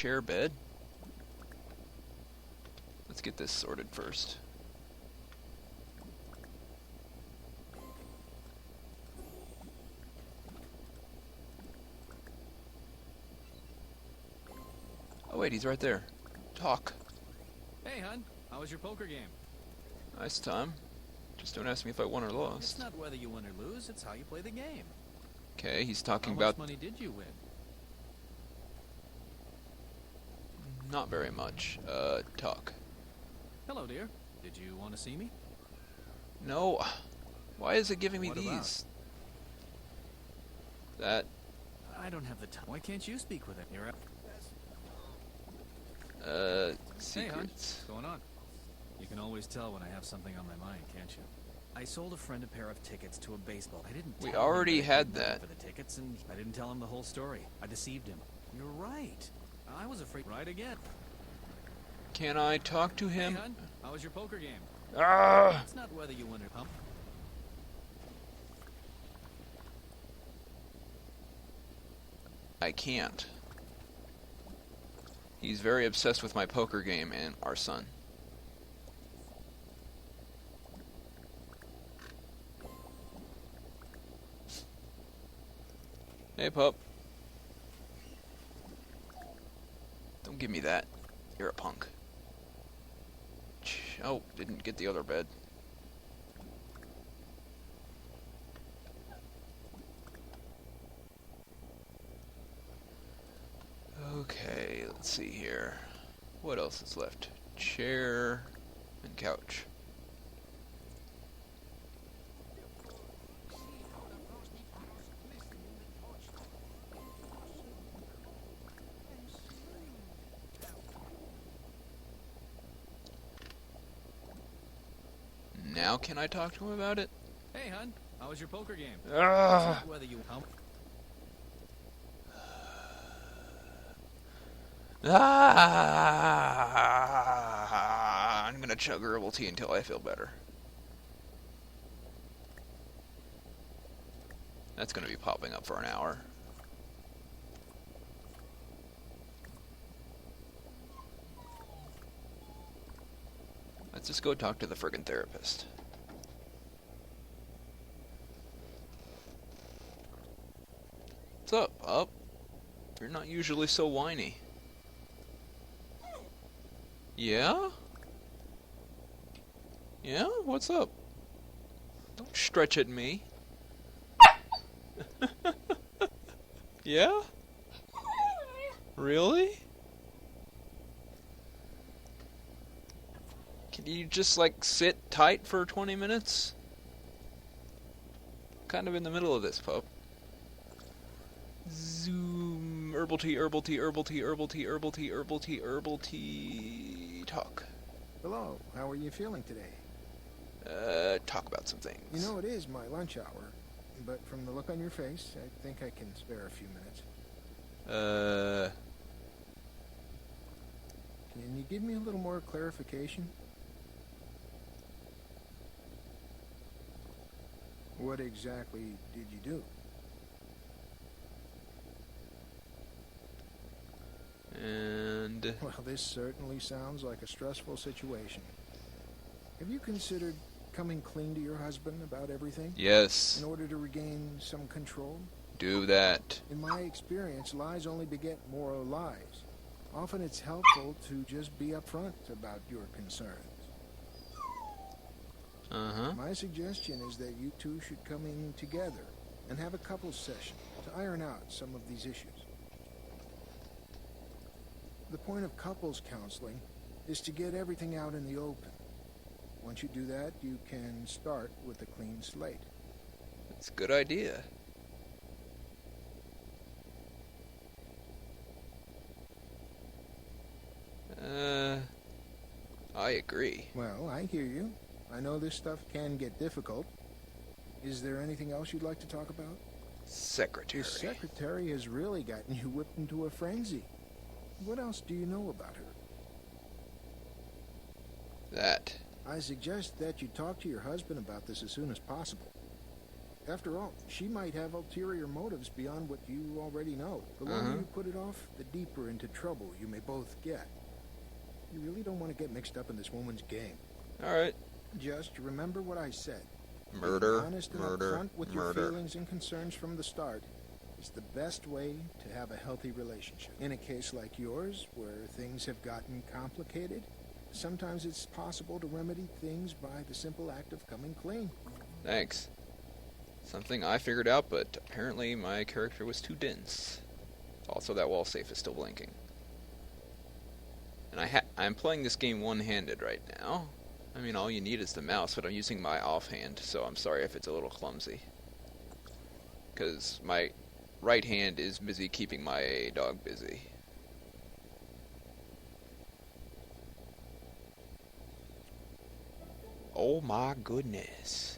chair bed. Let's get this sorted first. Oh wait, he's right there. Talk. Hey, hun. How was your poker game? Nice time. Just don't ask me if I won or It's lost. not whether you win or lose, it's how you play the game. Okay, he's talking How about... much money did you win? Not very much. Talk. Hello, dear. Did you want to see me? No. Why is it giving me What these? That... I don't have the time. Why can't you speak with him? You're up. secrets. Hey, hon. What's going on? You can always tell when I have something on my mind, can't you? I sold a friend a pair of tickets to a baseball. I didn't We tell already him had that I that. paid for the tickets, and I didn't tell him the whole story. I deceived him. You're right. I was afraid. Right again. Can I talk to him? Hey, hon. How was your poker game? Ah! It's not whether you win or pump. I can't. He's very obsessed with my poker game and our son. Hey, pup. Don't give me that. You're a punk. Oh, didn't get the other bed. Okay, let's see here. What else is left? Chair and couch. Now can I talk to him about it? Hey, hon. How was your poker game? Ah! It's not whether you pump. Ah! I'm gonna chug herbal tea until I feel better. That's gonna be popping up for an hour. Let's just go talk to the friggin' therapist. What's up, pup? You're not usually so whiny. Yeah? Yeah? What's up? Don't stretch at me. Yeah? Really? Can you just, like, sit tight for 20 minutes? Kind of in the middle of this, pup. Zoom. Herbal tea, herbal tea, herbal tea, herbal tea, herbal tea, herbal tea, herbal tea. Talk. Hello, how are you feeling today? Talk about some things. You know, it is my lunch hour, but from the look on your face, I think I can spare a few minutes. Can you give me a little more clarification? What exactly did you do? And... Well, this certainly sounds like a stressful situation. Have you considered coming clean to your husband about everything? Yes. In order to regain some control? Do that. In my experience, lies only beget more lies. Often it's helpful to just be upfront about your concerns. Uh-huh. My suggestion is that you two should come in together and have a couples session to iron out some of these issues. The point of couples counseling is to get everything out in the open. Once you do that, you can start with a clean slate. That's a good idea. I agree. Well, I hear you. I know this stuff can get difficult. Is there anything else you'd like to talk about? Secretary. Your secretary has really gotten you whipped into a frenzy. What else do you know about her? That. I suggest that you talk to your husband about this as soon as possible. After all, she might have ulterior motives beyond what you already know. The longer you put it off, the deeper into trouble you may both get. You really don't want to get mixed up in this woman's game. Alright. Just remember what I said. Murder, Being honest and murder, upfront with your feelings and concerns from the start is the best way to have a healthy relationship. In a case like yours, where things have gotten complicated, sometimes it's possible to remedy things by the simple act of coming clean. Thanks. Something I figured out, but apparently my character was too dense. Also, that wall safe is still blinking. And I'm playing this game one-handed right now. I mean, all you need is the mouse, but I'm using my offhand, so I'm sorry if it's a little clumsy. Because my right hand is busy keeping my dog busy. Oh my goodness.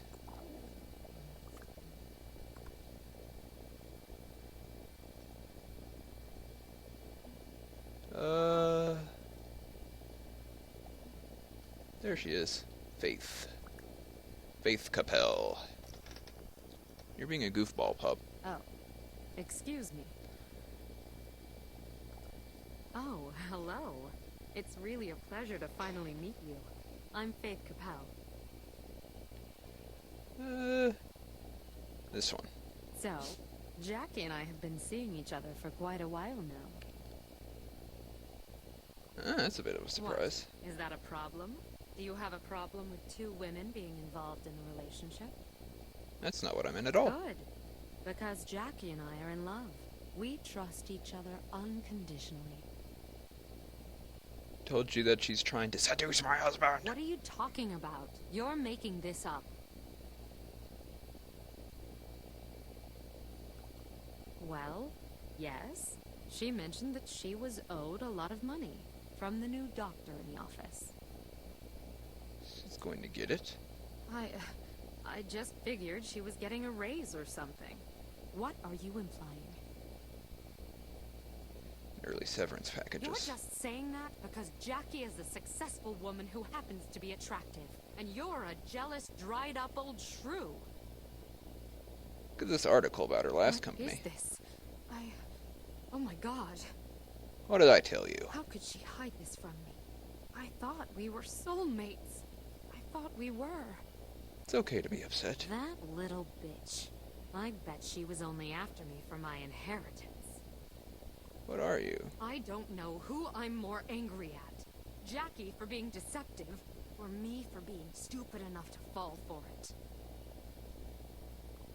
There she is. Faith. Faith Capel. You're being a goofball, pup. Oh, excuse me. Oh, hello. It's really a pleasure to finally meet you. I'm Faith Capel. This one. So, Jackie and I have been seeing each other for quite a while now. That's a bit of a surprise. What? Is that a problem? Do you have a problem with two women being involved in a relationship? That's not what I meant at all. Good. Because Jackie and I are in love. We trust each other unconditionally. Told you that she's trying to seduce my husband. What are you talking about? You're making this up. Well, yes. She mentioned that she was owed a lot of money from the new doctor in the office. She's going to get it. I just figured she was getting a raise or something. What are you implying? Early severance packages. You're just saying that because Jackie is a successful woman who happens to be attractive, and you're a jealous, dried-up old shrew. Look at this article about her last What company. is this? Oh my god. What did I tell you? How could she hide this from me? I thought we were soulmates. I thought we were. It's okay to be upset. That little bitch. I bet she was only after me for my inheritance. What are you? I don't know who I'm more angry at. Jackie for being deceptive, or me for being stupid enough to fall for it.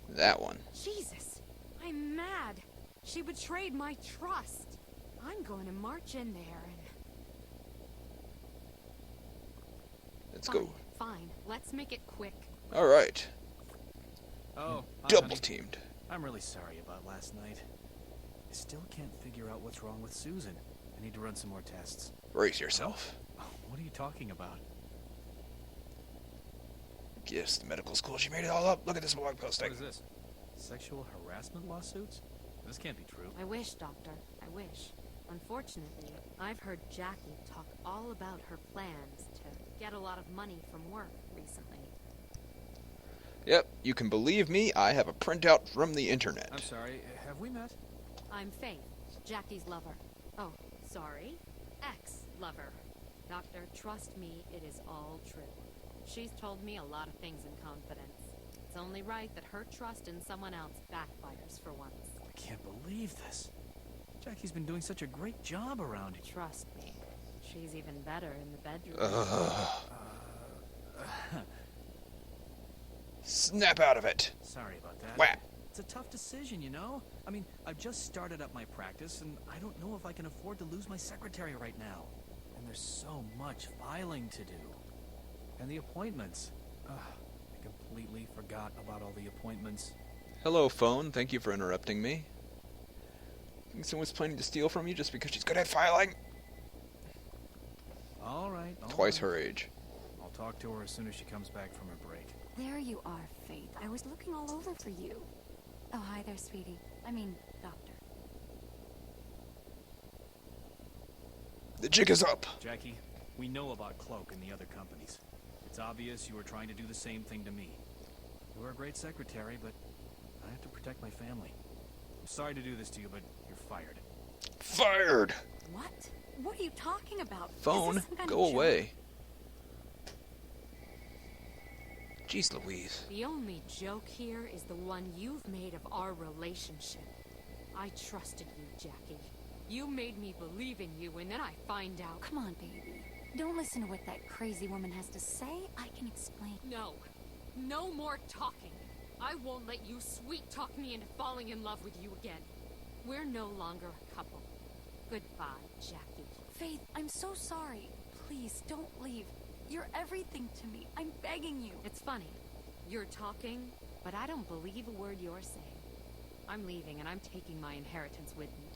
That one. Jesus, I'm mad. She betrayed my trust. I'm going to march in there and... Let's go. Fine. Let's make it quick. Alright. Oh, hi, Double honey. teamed. I'm really sorry about last night. I still can't figure out what's wrong with Susan. I need to run some more tests. Brace yourself. Oh, what are you talking about? Yes, the medical school. She made it all up. Look at this blog posting. What is this? Sexual harassment lawsuits? This can't be true. I wish, Doctor. I wish. Unfortunately, I've heard Jackie talk all about her plans to get a lot of money from work recently. Yep, you can believe me, I have a printout from the internet. I'm sorry, have we met? I'm Faith, Jackie's lover. Oh, sorry, ex-lover. Doctor, trust me, it is all true. She's told me a lot of things in confidence. It's only right that her trust in someone else backfires for once. I can't believe this. Jackie's been doing such a great job around here. Trust me, she's even better in the bedroom. Snap out of it. Sorry about that. Whap. It's a tough decision, you know? I mean, I've just started up my practice, and I don't know if I can afford to lose my secretary right now. And there's so much filing to do. And the appointments. I completely forgot about all the appointments. Hello, phone. Thank you for interrupting me. Think someone's planning to steal from you just because she's good at filing? All right. Twice her age. I'll talk to her as soon as she comes back from her break. There you are, Faith. I was looking all over for you. Oh, hi there, sweetie. I mean, doctor. The jig is up. Jackie, we know about Cloak and the other companies. It's obvious you were trying to do the same thing to me. You were a great secretary, but I have to protect my family. I'm sorry to do this to you, but you're fired. Fired! What? What are you talking about? Is Phone, this some kind go of joke? away. Jeez Louise. The only joke here is the one you've made of our relationship. I trusted you, Jackie. You made me believe in you, and then I find out... Come on, baby. Don't listen to what that crazy woman has to say. I can explain. No. No more talking. I won't let you sweet-talk me into falling in love with you again. We're no longer a couple. Goodbye, Jackie. Faith, I'm so sorry. Please, don't leave. You're everything to me. I'm begging you. It's funny. You're talking, but I don't believe a word you're saying. I'm leaving, and I'm taking my inheritance with me.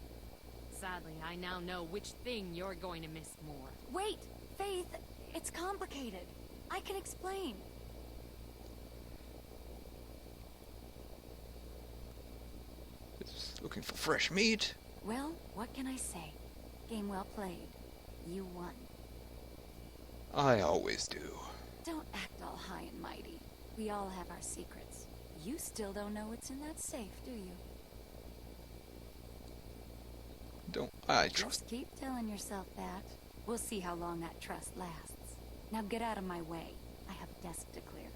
Sadly, I now know which thing you're going to miss more. Wait, Faith, it's complicated. I can explain. It's looking for fresh meat. Well, what can I say? Game well played. You won. I always do. Don't act all high and mighty. We all have our secrets. You still don't know what's in that safe, do you? Don't I trust? Just keep telling yourself that. We'll see how long that trust lasts. Now get out of my way. I have a desk to clear.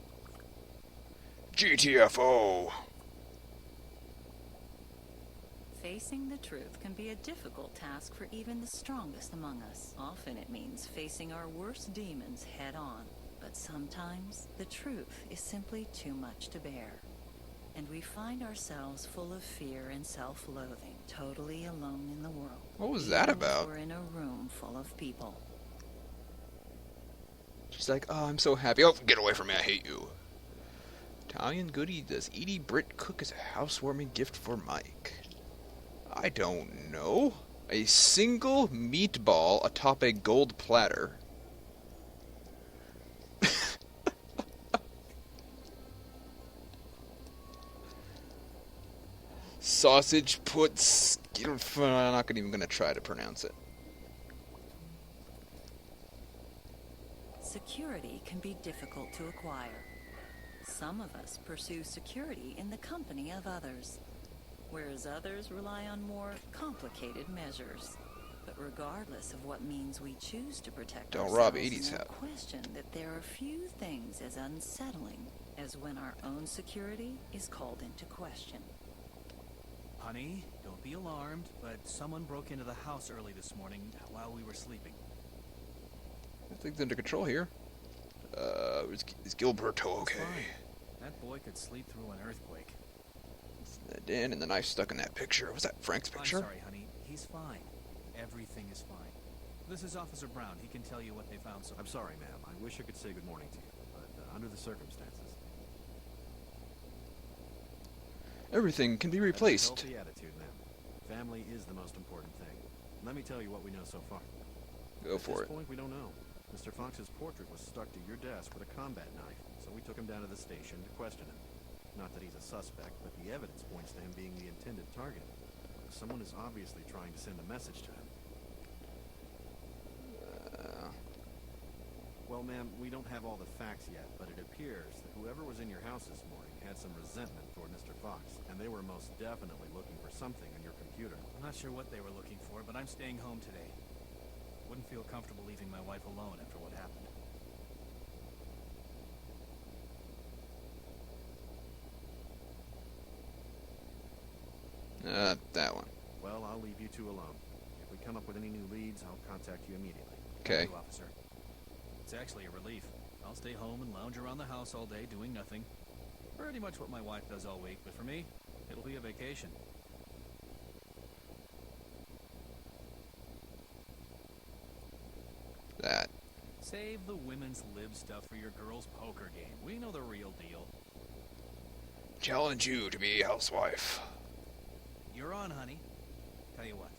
GTFO. Facing the truth can be a difficult task for even the strongest among us. Often it means facing our worst demons head on. But sometimes the truth is simply too much to bear. And we find ourselves full of fear and self-loathing, totally alone in the world. What was that Even if about? we're in a room full of people. She's like, oh, I'm so happy. Oh, get away from me. I hate you. Italian goodie, does Edie Britt cook as a housewarming gift for Mike? I don't know. A single meatball atop a gold platter. Sausage puts... I'm not even going to try to pronounce it. Security can be difficult to acquire. Some of us pursue security in the company of others, whereas others rely on more complicated measures. But regardless of what means we choose to protect Don't ourselves, rob Edie's no house. question that there are few things as unsettling as when our own security is called into question. Honey, don't be alarmed, but someone broke into the house early this morning while we were sleeping. Everything's under control here. Is Gilberto okay? Fine. That boy could sleep through an earthquake. The den and the knife stuck in that picture. Was that Frank's picture? I'm sorry, honey. He's fine. Everything is fine. This is Officer Brown. He can tell you what they found. So I'm sorry, ma'am. I wish I could say good morning to you, but under the circumstances... Everything can be replaced. That's a healthy attitude, ma'am. Family is the most important thing. Let me tell you what we know so far. Go for At this it. point, we don't know. Mr. Fox's portrait was stuck to your desk with a combat knife, so we took him down to the station to question him. Not that he's a suspect, but the evidence points to him being the intended target. Someone is obviously trying to send a message to him. Well, ma'am, we don't have all the facts yet, but it appears that whoever was in your house this morning had some resentment toward Mr. Fox, and they were most definitely looking for something on your computer. I'm not sure what they were looking for, but I'm staying home today. Wouldn't feel comfortable leaving my wife alone after what happened. That one. Well, I'll leave you two alone. If we come up with any new leads, I'll contact you immediately. Okay. Thank you, officer. It's actually a relief. I'll stay home and lounge around the house all day doing nothing. Pretty much what my wife does all week, but for me, it'll be a vacation. That. Save the women's lib stuff for your girls' poker game. We know the real deal. Challenge you to be a housewife. You're on, honey. Tell you what,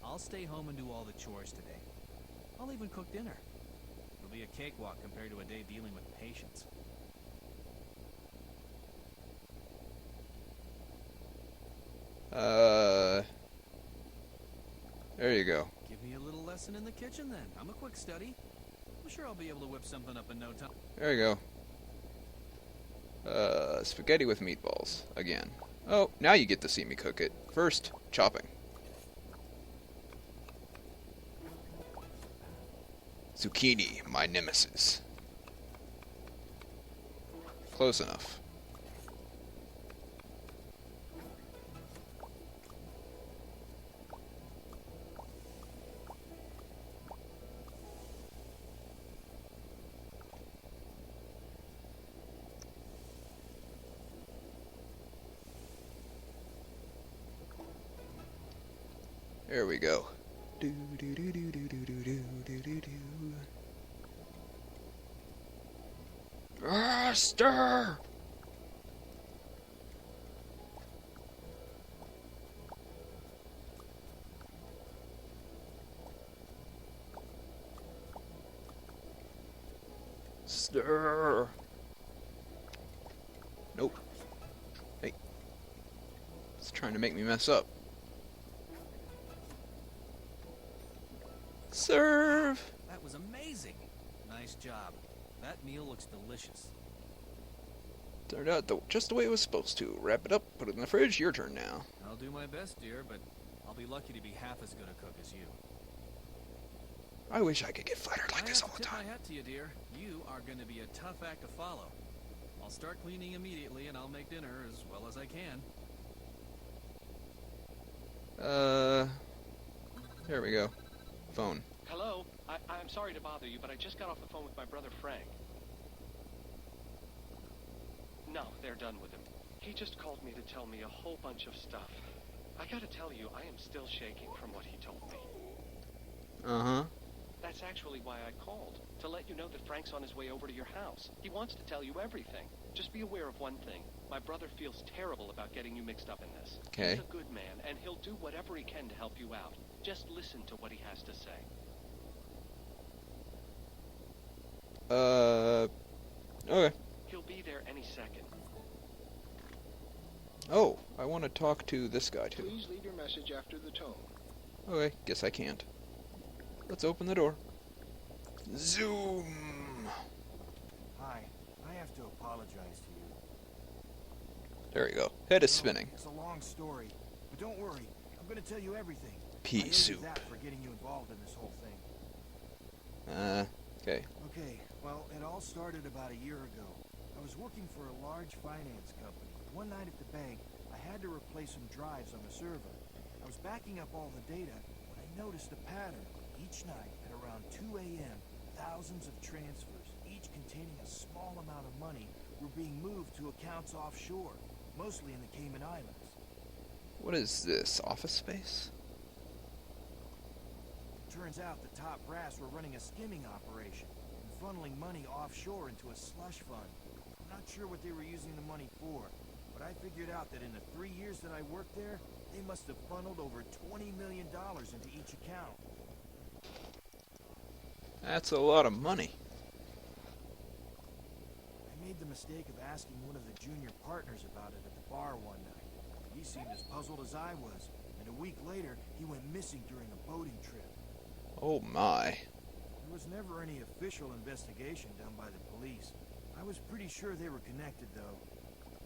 I'll stay home and do all the chores today. I'll even cook dinner. It'll be a cakewalk compared to a day dealing with patients. There you go. Give me a little lesson in the kitchen then. I'm a quick study. I'm sure I'll be able to whip something up in no time. There you go. Spaghetti with meatballs. Again. Oh, now you get to see me cook it. First, chopping. Zucchini, my nemesis. Close enough. There we go. Ah, stir! Stir! Nope. Hey. It's trying to make me mess up. Serve! That was amazing. Nice job. That meal looks delicious. Turned out just the way it was supposed to. Wrap it up, put it in the fridge. Your turn now. I'll do my best, dear, but I'll be lucky to be half as good a cook as you. I wish I could get flattered like this all the I time. have to tip my hat to you, dear. You are going to be a tough act to follow. I'll start cleaning immediately, and I'll make dinner as well as I can. There we go. Phone. Hello? I'm sorry to bother you, but I just got off the phone with my brother Frank. No, they're done with him. He just called me to tell me a whole bunch of stuff. I gotta tell you, I am still shaking from what he told me. Uh-huh. That's actually why I called, to let you know that Frank's on his way over to your house. He wants to tell you everything. Just be aware of one thing. My brother feels terrible about getting you mixed up in this. Okay. He's a good man, and he'll do whatever he can to help you out. Just listen to what he has to say. Okay. He'll be there any second. Oh, I want to talk to this guy, too. Please leave your message after the tone. Okay, guess I can't. Let's open the door. Zoom! Hi, I have to apologize to you. There you go. Head is spinning. It's a long story, but don't worry. I'm going to tell you everything. Pea I owe you soup. that for getting you involved in this whole thing. Okay. Okay, well, it all started about a year ago. I was working for a large finance company. One night at the bank, I had to replace some drives on the server. I was backing up all the data when I noticed a pattern. Each night, at around 2 a.m., thousands of transfers, each containing a small amount of money, were being moved to accounts offshore, mostly in the Cayman Islands. What is this? Office space? Turns out the top brass were running a skimming operation and funneling money offshore into a slush fund. I'm not sure what they were using the money for, but I figured out that in the 3 years that I worked there, they must have funneled over $20 million into each account. That's a lot of money. I made the mistake of asking one of the junior partners about it at the bar one night. He seemed as puzzled as I was, and a week later, he went missing during a boating trip. Oh my. There was never any official investigation done by the police. I was pretty sure they were connected, though.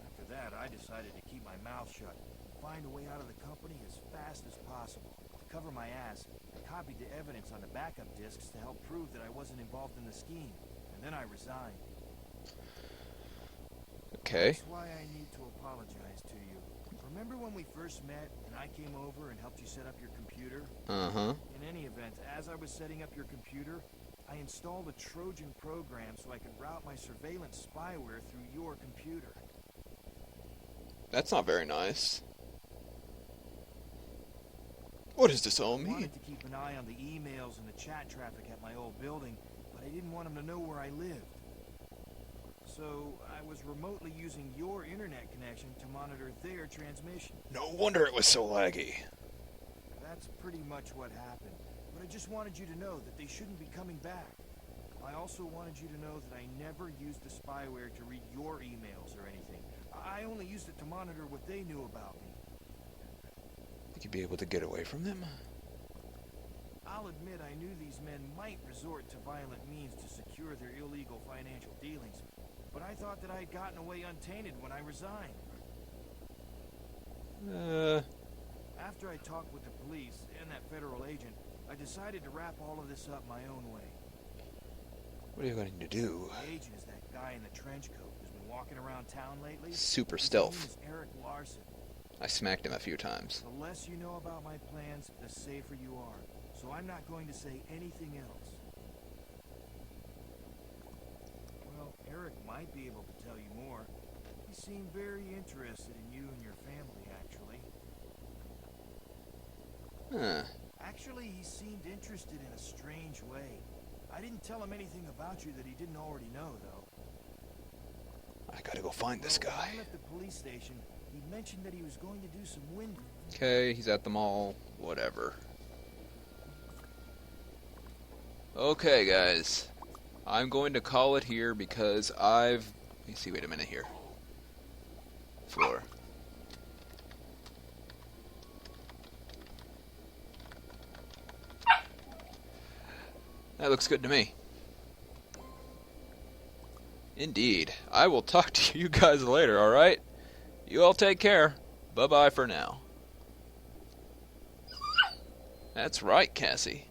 After that, I decided to keep my mouth shut and find a way out of the company as fast as possible. To cover my ass, I copied the evidence on the backup disks to help prove that I wasn't involved in the scheme, and then I resigned. Okay. That's why I need to apologize to you. Remember when we first met and I came over and helped you set up your computer? Uh-huh. In any event, as I was setting up your computer, I installed a Trojan program so I could route my surveillance spyware through your computer. That's not very nice. What does this all I mean? wanted to keep an eye on the emails and the chat traffic at my old building, but I didn't want them to know where I lived. So I was remotely using your internet connection to monitor their transmission. No wonder it was so laggy. That's pretty much what happened. But I just wanted you to know that they shouldn't be coming back. I also wanted you to know that I never used the spyware to read your emails or anything. I only used it to monitor what they knew about me. Think you'd be able to get away from them? I'll admit I knew these men might resort to violent means to secure their illegal financial dealings, but I thought that I had gotten away untainted when I resigned. After I talked with the police and that federal agent, I decided to wrap all of this up my own way. What are you going to do? The agent is that guy in the trench coat who's been walking around town lately. Super His stealth. name is Eric Larson. I smacked him a few times. The less you know about my plans, the safer you are. So I'm not going to say anything else. Well, Eric might be able to tell you more. He seemed very interested in you and your family, actually. Huh. Actually, he seemed interested in a strange way. I didn't tell him anything about you that he didn't already know, though. I gotta go find this Well, guy. when I left the police station, he mentioned that he was going to do some window. Okay, he's at the mall. Whatever. Okay, guys. I'm going to call it here because Let me see, wait a minute here. Floor. That looks good to me. Indeed. I will talk to you guys later, alright? You all take care. Bye-bye for now. That's right, Cassie.